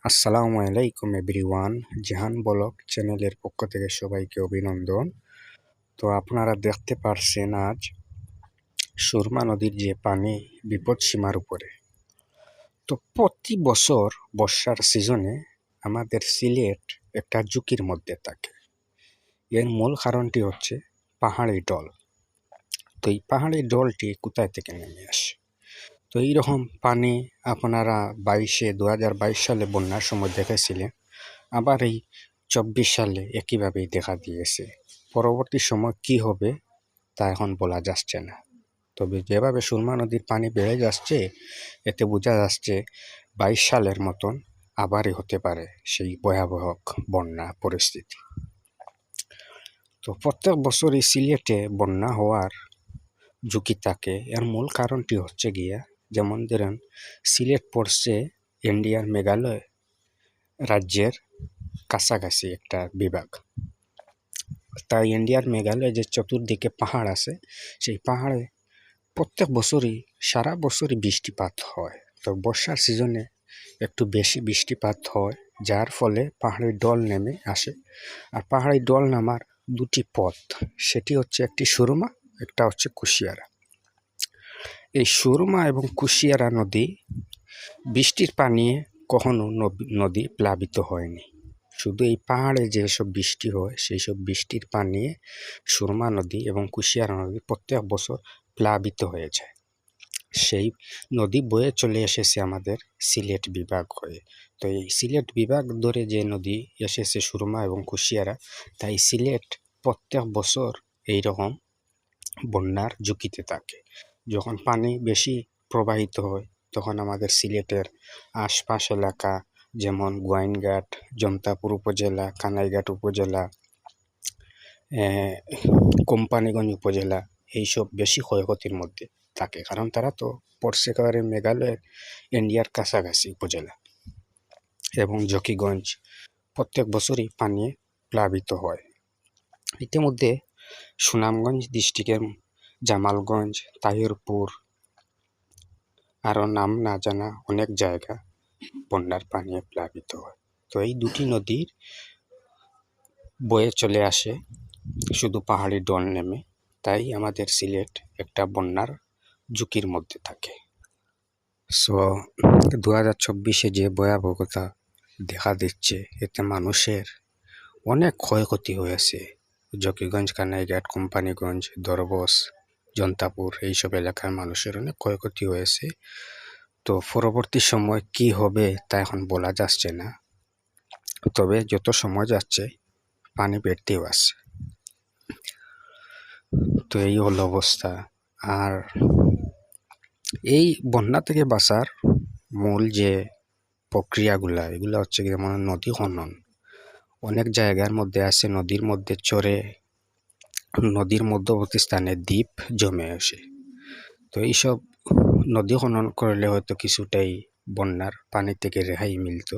আসসালামু আলাইকুম এভরিওয়ান। জাহান ব্লগ চ্যানেলের পক্ষ থেকে সবাইকে অভিনন্দন। তো আপনারা দেখতে পারছেন আজ সুরমা নদীর যে পানি বিপদ সীমার উপরে। তো প্রতি বছর বর্ষার সিজনে আমাদের সিলেট একটা ঝুঁকির মধ্যে থাকে। এর মূল কারণটি হচ্ছে পাহাড়ি ঢল। তো এই পাহাড়ি ঢলটি কোথায় থেকে নেমে আসে? তো এইরকম পানি আপনারা 2022 সালে বন্যার সময় দেখেছিলেন, আবার এই 24 সালে একইভাবেই দেখা দিয়েছে। পরবর্তী সময় কি হবে তা এখন বলা যাচ্ছে না। তবে যেভাবে সুরমা নদীর পানি বেড়ে যাচ্ছে, এতে বোঝা যাচ্ছে 22 সালের মতন আবারই হতে পারে সেই ভয়াবহ বন্যা পরিস্থিতি। তো প্রত্যেক বছরই সিলেটে বন্যা হওয়ার ঝুঁকি থাকে। এর মূল কারণটি হচ্ছে গিয়া, যেমন ধরেন সিলেট পড়ছে ইন্ডিয়ার মেঘালয় রাজ্যের কাছাকাছি একটা বিভাগ। তাই ইন্ডিয়ার মেঘালয় যে চতুর্দিকে পাহাড় আছে, সেই পাহাড়ে প্রত্যেক বছরই সারা বছরই বৃষ্টিপাত হয়। তো বর্ষার সিজনে একটু বেশি বৃষ্টিপাত হয়, যার ফলে পাহাড়ি ঢল নেমে আসে। আর পাহাড়ি ঢল নামার দুটি পথ, সেটি হচ্ছে একটি সুরমা, একটা হচ্ছে কুশিয়ারা। এই সুরমা এবং কুশিয়ারা নদী বৃষ্টির পানি কখনো নদী প্লাবিত হয়নি। শুধু এই পাহাড়ে যেসব বৃষ্টি হয়, সেই সব বৃষ্টির পানি সুরমা নদী এবং কুশিয়ারা নদী প্রত্যেক বছর প্লাবিত হয়ে যায়। সেই নদী বয়ে চলে এসেছে আমাদের সিলেট বিভাগ হয়ে। তো এই সিলেট বিভাগ ধরে যে নদী এসেছে সুরমা এবং কুশিয়ারা, তাই সিলেট প্রত্যেক বছর এইরকম বন্যার ঝুঁকিতে থাকে। যখন পানি বেশি প্রবাহিত হয়, তখন আমাদের সিলেটের আশপাশ এলাকা, যেমন গোয়াইনঘাট, জমতাপুর উপজেলা, কানাইঘাট উপজেলা, কোম্পানিগঞ্জ উপজেলা, এইসব বেশি ক্ষয়ক্ষতির মধ্যে থাকে। কারণ তারা তো পড়ছে একেবারে মেঘালয়ের ইন্ডিয়ার কাছাকাছি উপজেলা। এবং জকিগঞ্জ প্রত্যেক বছরই পানি প্লাবিত হয়। ইতিমধ্যে সুনামগঞ্জ ডিস্ট্রিক্টের জামালগঞ্জ, তাহিরপুর, আরও নাম না জানা অনেক জায়গা বন্যার পানি প্লাবিত হয়। তো এই দুটি নদীর বয়ে চলে আসে শুধু পাহাড়ি ঢল নেমে, তাই আমাদের সিলেট একটা বন্যার ঝুঁকির মধ্যে থাকে। সো 2024-এ যে ভয়াবহতা দেখা দিচ্ছে, এতে মানুষের অনেক ক্ষয়ক্ষতি হয়েছে। জকিগঞ্জ, কানাইঘাট, কোম্পানিগঞ্জ, দরবস, জন্তাপুর এইসব এলাকার মানুষের অনেক ক্ষয়ক্ষতি হয়েছে। তো পরবর্তী সময় কি হবে তা এখন বলা যাচ্ছে না। তবে যত সময় যাচ্ছে পানি বেড়তেও আসছে। তো এই হলো অবস্থা। আর এই বন্যা থেকে বাঁচার মূল যে প্রক্রিয়াগুলা, এগুলো হচ্ছে যেমন নদী খনন। অনেক জায়গার মধ্যে আছে নদীর মধ্যে চরে, নদীর মধ্যবর্তী স্থানে দ্বীপ জমে আসে। তো এইসব নদী খনন করলে হয়তো কিছুটাই বন্যার পানি থেকে রেহাই মিলত।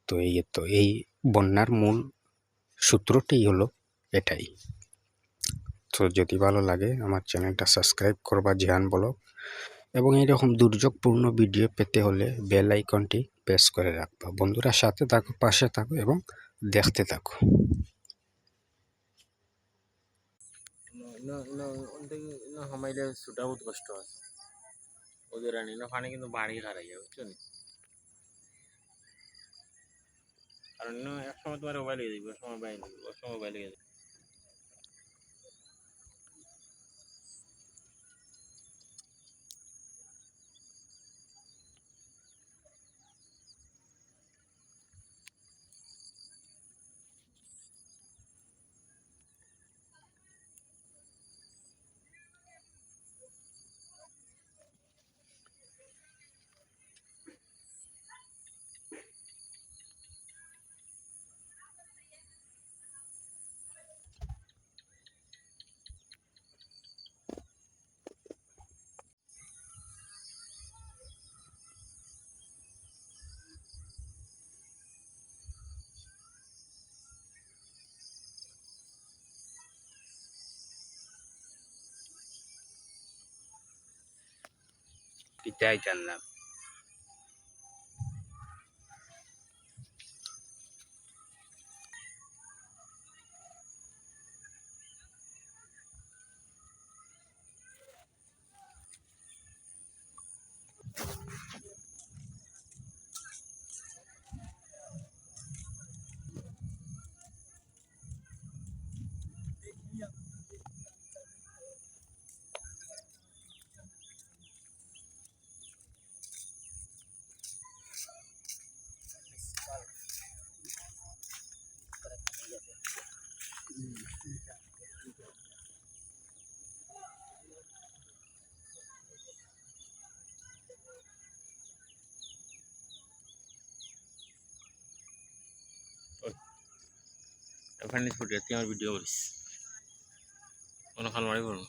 তো এই বন্যার মূল সূত্রটাই হলো এটাই। তো যদি ভালো লাগে আমার চ্যানেলটা সাবস্ক্রাইব করবা, জাহান ব্লগ। এবং এইরকম দুর্যোগপূর্ণ ভিডিও পেতে হলে বেল আইকনটি প্রেস করে রাখবা। বন্ধুরা সাথে থাকো, পাশে থাকো এবং দেখতে থাকো। হামাইলে ছুটা বহুত কষ্ট আছে ওদের আনি না পানি কিন্তু বাড়ি হারাই যায়, বুঝছো নি? কারণ এক সময় তোমার মোবাইল হয়ে যাবে, সময় বাইরে সময় মোবাইল হয়ে যাবে। এটাই জানলাম। পানি ফুটে তুই আমার ভিডিও করিস কোনো খাল মারি করুন